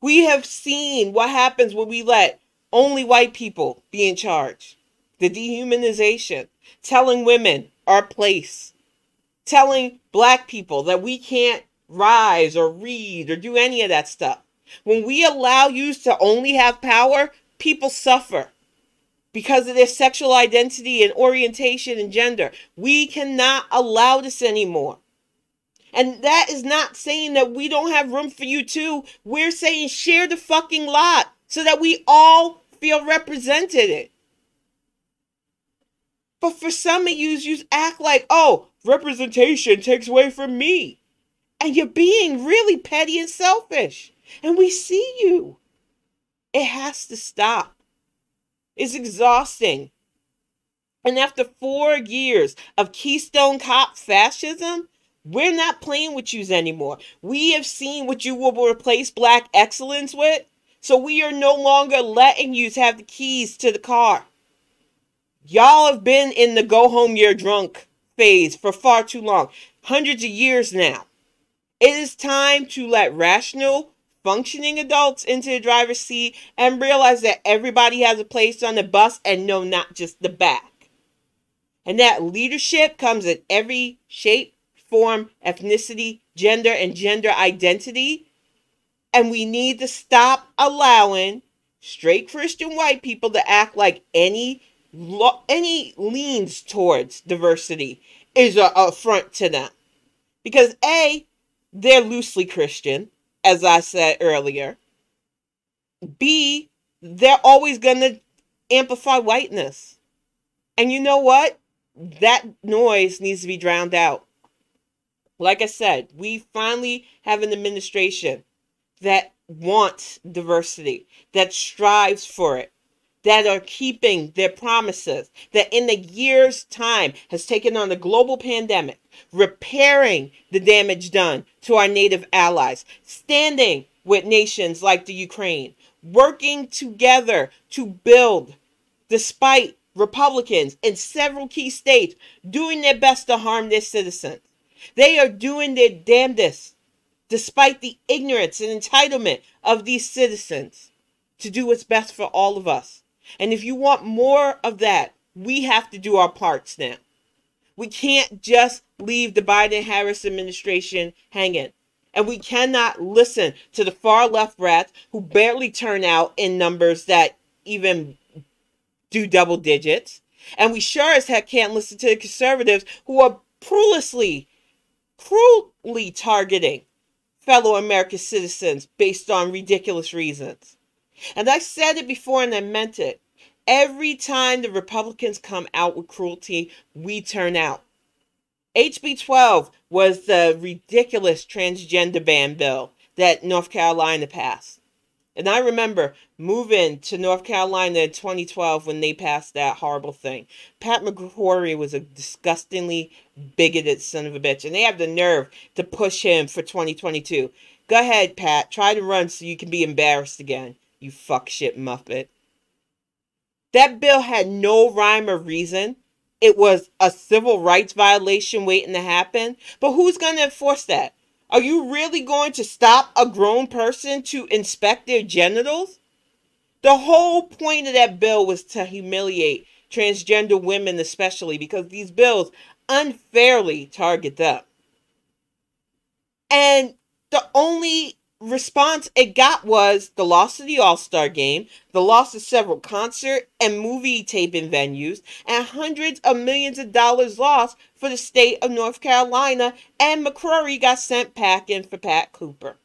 We have seen what happens when we let only white people be in charge. The dehumanization, telling women our place, telling Black people that we can't rise or read or do any of that stuff. When we allow you to only have power, people suffer because of their sexual identity and orientation and gender. We cannot allow this anymore. And that is not saying that we don't have room for you too. We're saying share the fucking lot so that we all feel represented. But for some of you act like, oh, representation takes away from me. And you're being really petty and selfish. And we see you. It has to stop. It's exhausting. And after 4 years of Keystone Cop fascism, we're not playing with yous anymore. We have seen what you will replace Black excellence with. So we are no longer letting yous have the keys to the car. Y'all have been in the go home you're drunk phase for far too long. Hundreds of years now. It is time to let rational, functioning adults into the driver's seat and realize that everybody has a place on the bus and no, not just the back. And that leadership comes in every shape, form, ethnicity, gender, and gender identity. And we need to stop allowing straight Christian white people to act like any leans towards diversity is an affront to them. Because A, they're loosely Christian, as I said earlier. B, they're always going to amplify whiteness. And you know what? That noise needs to be drowned out. Like I said, we finally have an administration that wants diversity, that strives for it, that are keeping their promises, that in a year's time has taken on the global pandemic, repairing the damage done to our native allies, standing with nations like the Ukraine, working together to build, despite Republicans in several key states doing their best to harm their citizens. They are doing their damnedest, despite the ignorance and entitlement of these citizens, to do what's best for all of us. And if you want more of that, we have to do our parts now. We can't just leave the Biden-Harris administration hanging. And we cannot listen to the far left rats who barely turn out in numbers that even do double digits. And we sure as heck can't listen to the conservatives who are cruelly targeting fellow American citizens based on ridiculous reasons. And I said it before and I meant it. Every time the Republicans come out with cruelty, we turn out. HB 12 was the ridiculous transgender ban bill that North Carolina passed. And I remember moving to North Carolina in 2012 when they passed that horrible thing. Pat McCrory was a disgustingly bigoted son of a bitch. And they have the nerve to push him for 2022. Go ahead, Pat. Try to run so you can be embarrassed again, you fuck shit muppet. That bill had no rhyme or reason. It was a civil rights violation waiting to happen. But who's going to enforce that? Are you really going to stop a grown person to inspect their genitals? The whole point of that bill was to humiliate transgender women especially, because these bills unfairly target them. And the only response it got was the loss of the All-Star Game, the loss of several concert and movie taping venues, and hundreds of millions of dollars lost for the state of North Carolina, and McCrory got sent packing for Pat Cooper.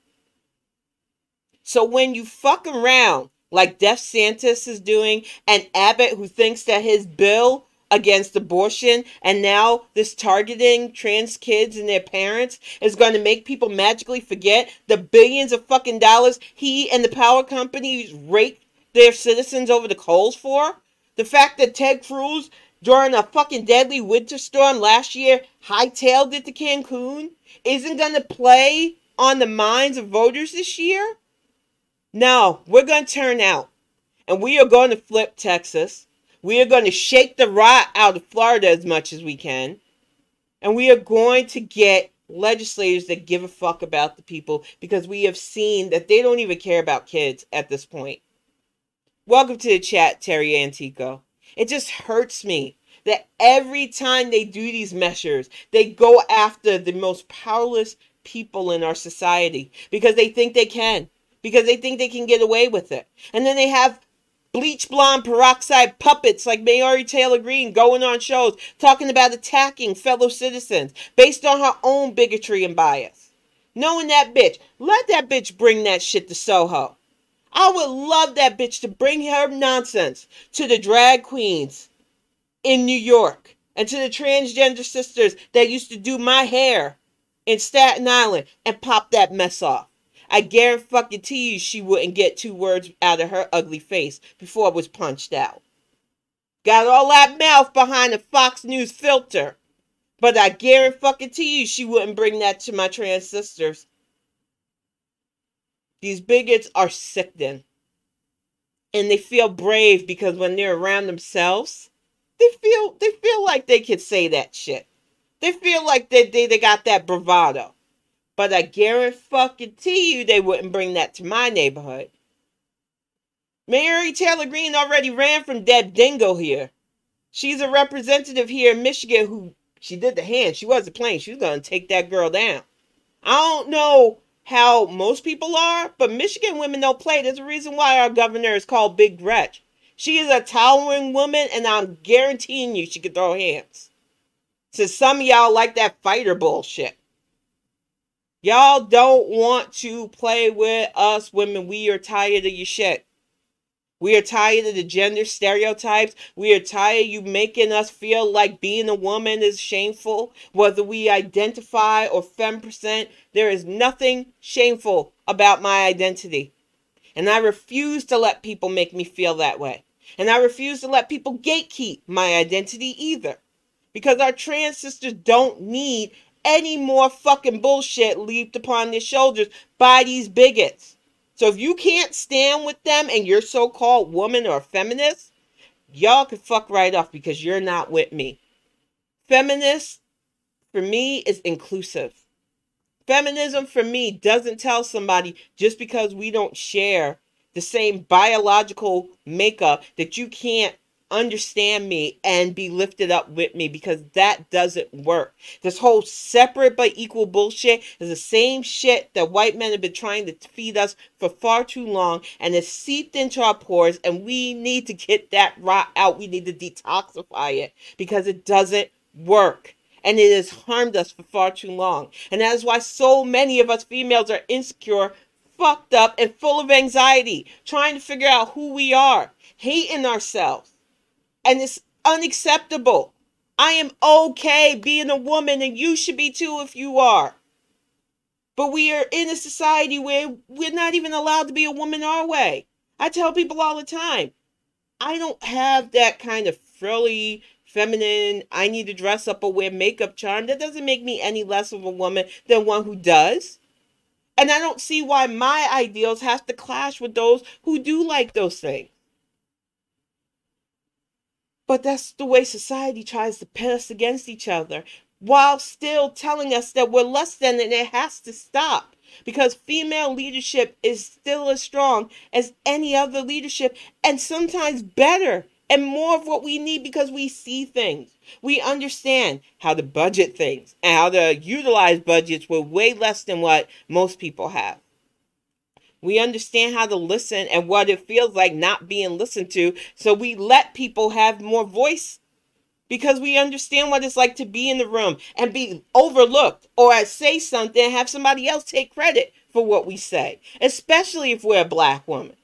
So when you fuck around like DeSantis is doing, and Abbott, who thinks that his bill against abortion and now this targeting trans kids and their parents is going to make people magically forget the billions of fucking dollars he and the power companies raked their citizens over the coals for, the fact that Ted Cruz during a fucking deadly winter storm last year hightailed it to Cancun isn't going to play on the minds of voters this year. No, we're going to turn out and we are going to flip Texas. We are going to shake the rot out of Florida as much as we can. And we are going to get legislators that give a fuck about the people, because we have seen that they don't even care about kids at this point. Welcome to the chat, Terry Antico. It just hurts me that every time they do these measures, they go after the most powerless people in our society because they think they can. Because they think they can get away with it. And then they have bleach blonde peroxide puppets like Mayory Taylor Greene going on shows talking about attacking fellow citizens based on her own bigotry and bias. Knowing that bitch, let that bitch bring that shit to Soho. I would love that bitch to bring her nonsense to the drag queens in New York and to the transgender sisters that used to do my hair in Staten Island and pop that mess off. I guarantee you she wouldn't get 2 words out of her ugly face before it was punched out. Got all that mouth behind a Fox News filter. But I guarantee you she wouldn't bring that to my trans sisters. These bigots are sickening. And they feel brave because when they're around themselves, they feel like they could say that shit. They feel like they got that bravado. But I guarantee you they wouldn't bring that to my neighborhood. Mary Taylor Greene already ran from Deb Dingo here. She's a representative here in Michigan who, she did the hand. She wasn't playing. She was going to take that girl down. I don't know how most people are, but Michigan women don't play. There's a reason why our governor is called Big Gretch. She is a towering woman, and I'm guaranteeing you she could throw hands. So some of y'all like that fighter bullshit. Y'all don't want to play with us women. We are tired of your shit. We are tired of the gender stereotypes. We are tired of you making us feel like being a woman is shameful. Whether we identify or femme%, there is nothing shameful about my identity. And I refuse to let people make me feel that way. And I refuse to let people gatekeep my identity either. Because our trans sisters don't need any more fucking bullshit leaped upon their shoulders by these bigots. So if you can't stand with them and you're so-called woman or feminist, y'all can fuck right off because you're not with me. Feminist, for me, is inclusive. Feminism, for me, doesn't tell somebody just because we don't share the same biological makeup that you can't understand me and be lifted up with me, because that doesn't work. This whole separate but equal bullshit is the same shit that white men have been trying to feed us for far too long, and it's seeped into our pores, and we need to get that rot out. We need to detoxify it because it doesn't work. And it has harmed us for far too long. And that is why so many of us females are insecure, fucked up, and full of anxiety, trying to figure out who we are, hating ourselves. And it's unacceptable. I am okay being a woman, and you should be too if you are. But we are in a society where we're not even allowed to be a woman our way. I tell people all the time, I don't have that kind of frilly, feminine, I need to dress up or wear makeup charm. That doesn't make me any less of a woman than one who does. And I don't see why my ideals have to clash with those who do like those things. But that's the way society tries to pit us against each other, while still telling us that we're less than, and it has to stop. Because female leadership is still as strong as any other leadership, and sometimes better and more of what we need, because we see things. We understand how to budget things and how to utilize budgets with way less than what most people have. We understand how to listen and what it feels like not being listened to. So we let people have more voice because we understand what it's like to be in the room and be overlooked, or say something and have somebody else take credit for what we say, especially if we're a black woman.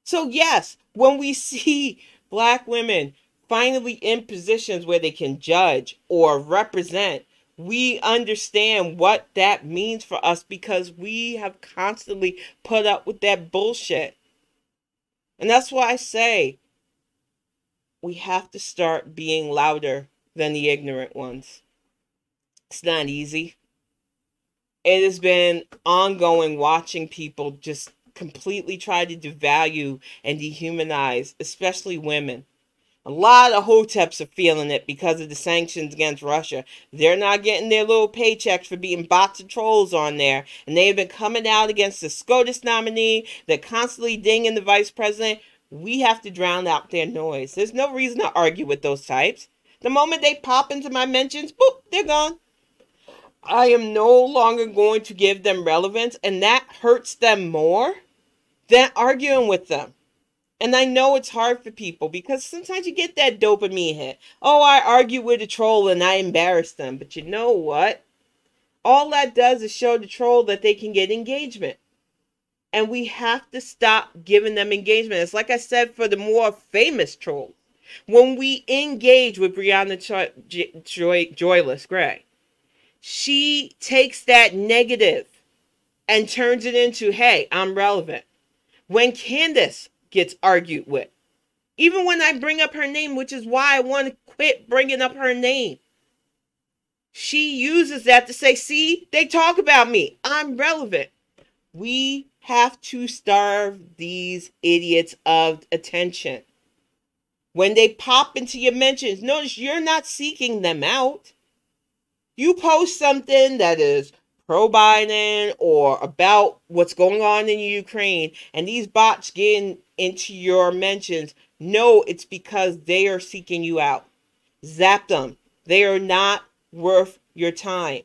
So yes, when we see black women finally in positions where they can judge or represent, we understand what that means for us, because we have constantly put up with that bullshit. And that's why I say we have to start being louder than the ignorant ones. It's not easy. It has been ongoing, watching people just completely try to devalue and dehumanize, especially women. A lot of hoteps are feeling it because of the sanctions against Russia. They're not getting their little paychecks for being bots and trolls on there. And they've been coming out against the SCOTUS nominee. They're constantly dinging the vice president. We have to drown out their noise. There's no reason to argue with those types. The moment they pop into my mentions, boop, they're gone. I am no longer going to give them relevance, and that hurts them more than arguing with them. And I know it's hard for people because sometimes you get that dopamine hit. Oh, I argued with a troll and I embarrassed them. But you know what? All that does is show the troll that they can get engagement. And we have to stop giving them engagement. It's like I said for the more famous trolls. When we engage with Brianna Joyless Gray, she takes that negative and turns it into, hey, I'm relevant. When Candace gets argued with, even when I bring up her name, which is why I want to quit bringing up her name, she uses that to say, see, they talk about me, I'm relevant. We have to starve these idiots of attention. When they pop into your mentions, notice you're not seeking them out. You post something that is pro-Biden or about what's going on in Ukraine, and these bots get into your mentions, no, it's because they are seeking you out. Zap them. They are not worth your time.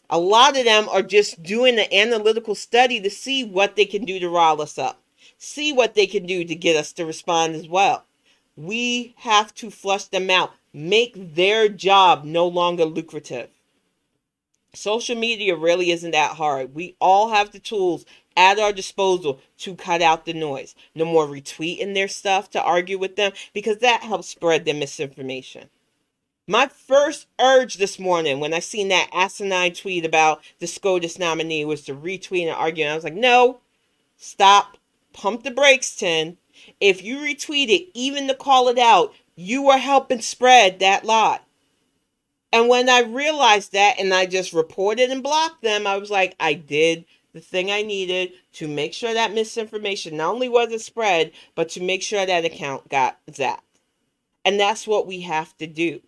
A lot of them are just doing an analytical study to see what they can do to rile us up, see what they can do to get us to respond as well. We have to flush them out, make their job no longer lucrative. Social media really isn't that hard. We all have the tools at our disposal to cut out the noise. No more retweeting their stuff to argue with them, because that helps spread their misinformation. My first urge this morning when I seen that asinine tweet about the SCOTUS nominee was to retweet and argue. And I was like, no, stop, pump the brakes, Tin. If you retweet it, even to call it out, you are helping spread that lie. And when I realized that and I just reported and blocked them, I was like, I did the thing I needed to make sure that misinformation not only wasn't spread, but to make sure that account got zapped. And that's what we have to do.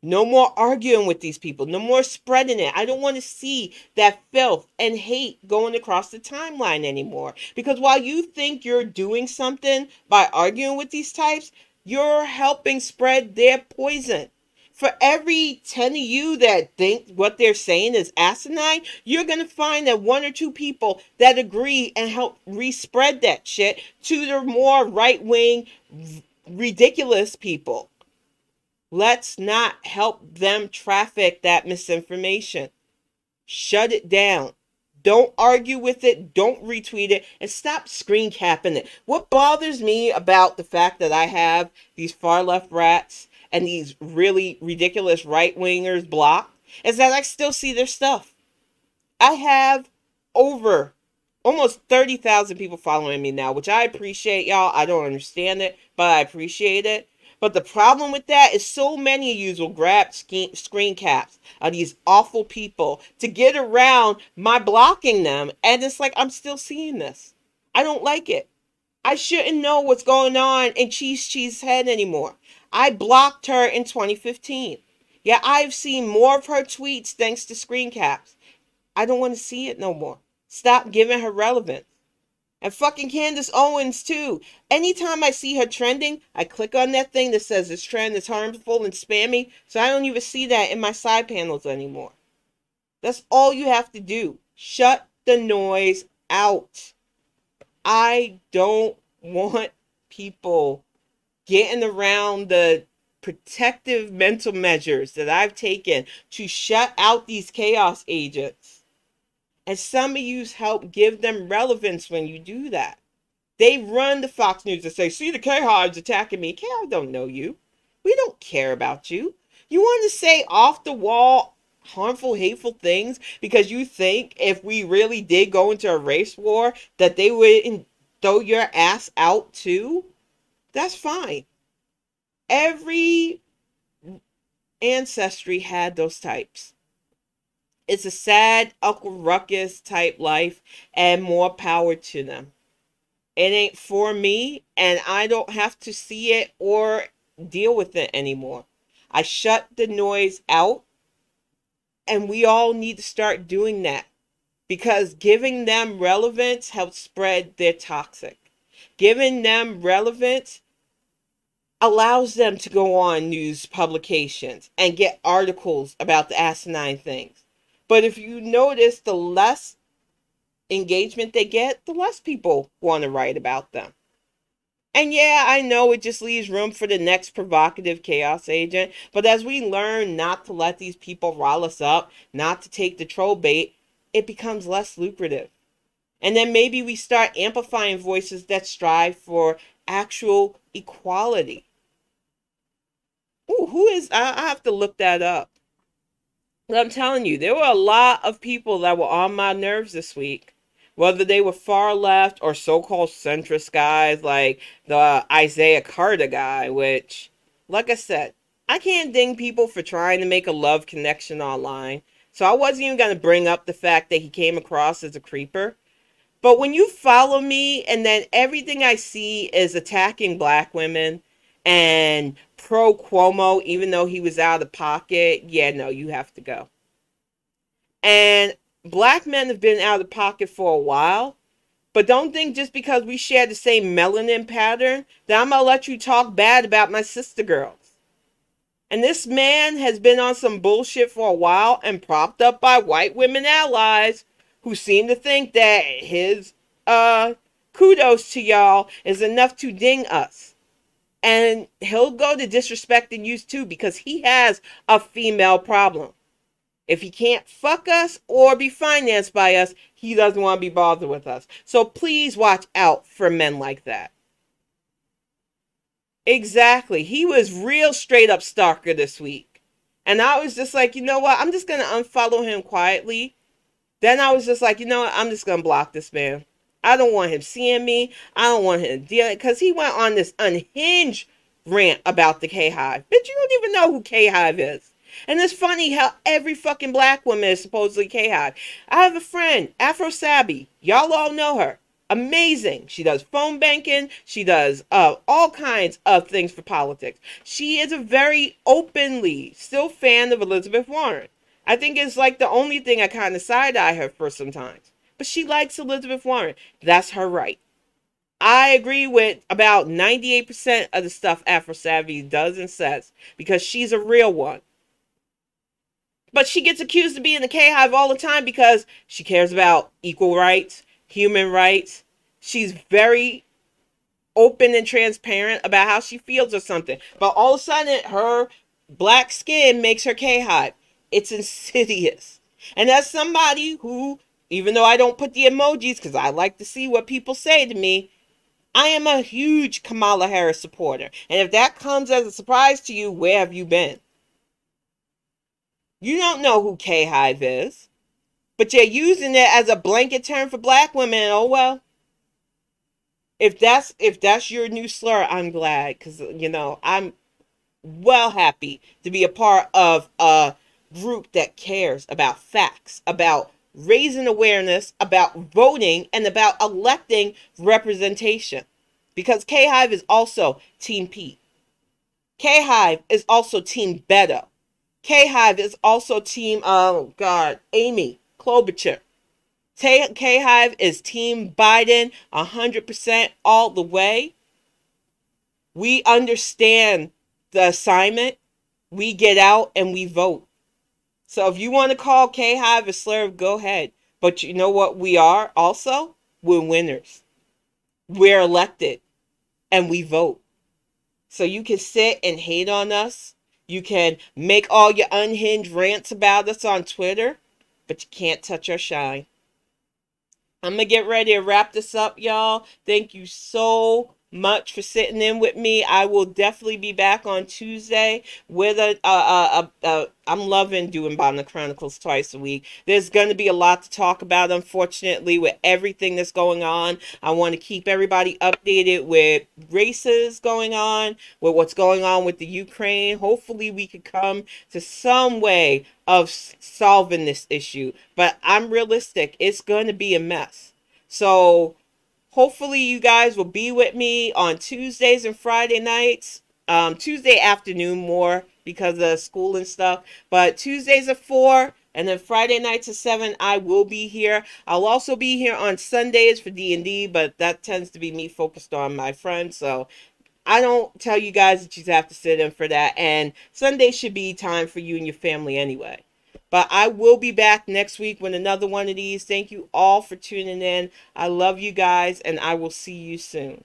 No more arguing with these people. No more spreading it. I don't want to see that filth and hate going across the timeline anymore. Because while you think you're doing something by arguing with these types, you're helping spread their poison. For every 10 of you that think what they're saying is asinine, you're going to find that 1 or 2 people that agree and help respread that shit to the more right-wing, ridiculous people. Let's not help them traffic that misinformation. Shut it down. Don't argue with it. Don't retweet it. And stop screen capping it. What bothers me about the fact that I have these far left rats and these really ridiculous right-wingers blocked is that I still see their stuff. I have over almost 30,000 people following me now, which I appreciate, y'all. I don't understand it, but I appreciate it. But the problem with that is so many of you will grab screen caps of these awful people to get around my blocking them. And it's like, I'm still seeing this. I don't like it. I shouldn't know what's going on in Cheese's head anymore. I blocked her in 2015. Yeah, I've seen more of her tweets thanks to screen caps. I don't want to see it no more. Stop giving her relevance. And fucking Candace Owens, too. Anytime I see her trending, I click on that thing that says this trend is harmful and spammy, so I don't even see that in my side panels anymore. That's all you have to do. Shut the noise out. I don't want people getting around the protective mental measures that I've taken to shut out these chaos agents. And some of you help give them relevance when you do that. They run to Fox News and say, see the K-Hives attacking me. K-Hive don't know you. We don't care about you. You want to say off the wall, harmful, hateful things because you think if we really did go into a race war that they would throw your ass out too? That's fine. Every ancestry had those types. It's a sad, Uncle Ruckus type life, and more power to them. It ain't for me, and I don't have to see it or deal with it anymore. I shut the noise out, and we all need to start doing that. Because giving them relevance helps spread their toxic. Giving them relevance allows them to go on news publications and get articles about the asinine things. But if you notice, the less engagement they get, the less people want to write about them. And yeah, I know it just leaves room for the next provocative chaos agent. But as we learn not to let these people rile us up, not to take the troll bait, it becomes less lucrative. And then maybe we start amplifying voices that strive for actual equality. Ooh, who is... I have to look that up. But I'm telling you, there were a lot of people that were on my nerves this week. Whether they were far left or so-called centrist guys like the Isaiah Carter guy, which, like I said, I can't ding people for trying to make a love connection online. So I wasn't even going to bring up the fact that he came across as a creeper. But when you follow me and then everything I see is attacking black women and pro Cuomo, even though he was out of pocket, yeah, no, you have to go. And black men have been out of pocket for a while, but don't think just because we share the same melanin pattern that I'm gonna let you talk bad about my sister girls. And this man has been on some bullshit for a while and propped up by white women allies who seem to think that his kudos to y'all is enough to ding us. And he'll go to disrespecting you too because he has a female problem. If he can't fuck us or be financed by us, he doesn't want to be bothered with us. So please watch out for men like that. Exactly. He was real straight up stalker this week. And I was just like, you know what? I'm just going to unfollow him quietly. Then I was just like, you know what? I'm just going to block this man. I don't want him seeing me. I don't want him dealing, because he went on this unhinged rant about the K-Hive. Bitch, you don't even know who K-Hive is. And it's funny how every fucking black woman is supposedly K-Hive. I have a friend, Afro Sabby. Y'all all know her. Amazing. She does phone banking. She does all kinds of things for politics. She is a very openly still fan of Elizabeth Warren. I think it's like the only thing I kind of side-eye her for sometimes. But she likes Elizabeth Warren. That's her right. I agree with about 98% of the stuff Afro Savvy does and says because she's a real one. But she gets accused of being the K-Hive all the time because she cares about equal rights, human rights. She's very open and transparent about how she feels or something. But all of a sudden, her black skin makes her K-Hive. It's insidious. And as somebody who, even though I don't put the emojis because I like to see what people say to me, I am a huge Kamala Harris supporter. And if that comes as a surprise to you, where have you been? You don't know who K-Hive is, but you're using it as a blanket term for black women. Oh, well. If that's your new slur, I'm glad, because, you know, I'm well happy to be a part of a group that cares about facts, about raising awareness, about voting, and about electing representation. Because K-Hive is also Team Pete. K-Hive is also Team Beto. K-Hive is also Team, oh God, Amy Klobuchar. K-Hive is Team Biden 100% all the way. We understand the assignment. We get out and we vote. So if you want to call K-Hive a slur, go ahead. But you know what we are also? We're winners. We're elected. And we vote. So you can sit and hate on us. You can make all your unhinged rants about us on Twitter. But you can't touch our shine. I'm going to get ready to wrap this up, y'all. Thank you so much for sitting in with me. I will definitely be back on Tuesday with I'm loving doing Bonnet Chronicles twice a week. There's going to be a lot to talk about, unfortunately, with everything that's going on. I want to keep everybody updated with races going on, with what's going on with the Ukraine. Hopefully we could come to some way of solving this issue. But I'm realistic. It's going to be a mess. So hopefully you guys will be with me on Tuesdays and Friday nights. Tuesday afternoon more because of school and stuff. But Tuesdays at 4 and then Friday nights at 7, I will be here. I'll also be here on Sundays for D&D, but that tends to be me focused on my friends. So I don't tell you guys that you have to sit in for that. And Sunday should be time for you and your family anyway. But I will be back next week with another one of these. Thank you all for tuning in. I love you guys, and I will see you soon.